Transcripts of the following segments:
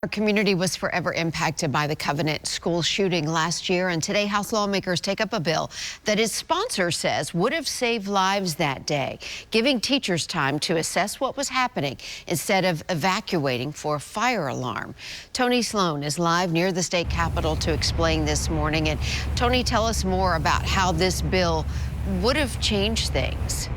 Our community was forever impacted by the Covenant school shooting last year, and today House lawmakers take up a bill that its sponsor says would have saved lives that day, giving teachers time to assess what was happening instead of evacuating for a fire alarm. Tony Sloan is live near the state capitol to explain this morning. And Tony, tell us more about how this bill would have changed things.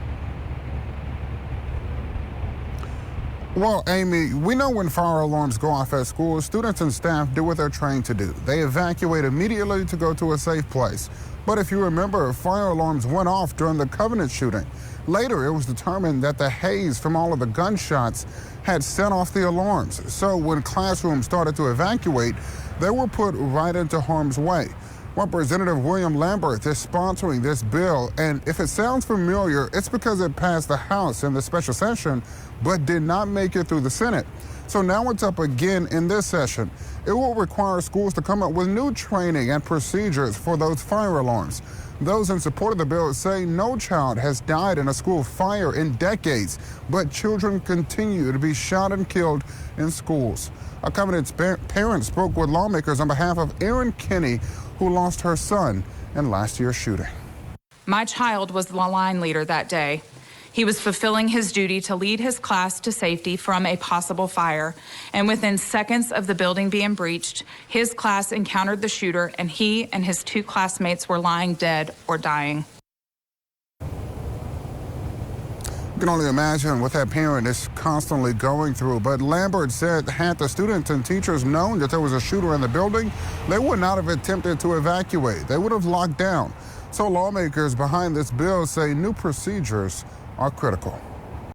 Well, Amy, we know when fire alarms go off at schools, students and staff do what they're trained to do. They evacuate immediately to go to a safe place. But if you remember, fire alarms went off during the Covenant shooting. Later, it was determined that the haze from all of the gunshots had set off the alarms. So when classrooms started to evacuate, they were put right into harm's way. Representative William Lambert is sponsoring this bill, and if it sounds familiar, it's because it passed the House in the special session, but did not make it through the Senate. So now it's up again in this session. It will require schools to come up with new training and procedures for those fire alarms. Those in support of the bill say no child has died in a school fire in decades, but children continue to be shot and killed in schools. A Covenant's parent spoke with lawmakers on behalf of Erin Kinney, who lost her son in last year's shooting. My child was the line leader that day. He was fulfilling his duty to lead his class to safety from a possible fire. And within seconds of the building being breached, his class encountered the shooter, and he and his two classmates were lying dead or dying. You can only imagine what that parent is constantly going through. But Lambert said had the students and teachers known that there was a shooter in the building, they would not have attempted to evacuate. They would have locked down. So lawmakers behind this bill say new procedures are critical.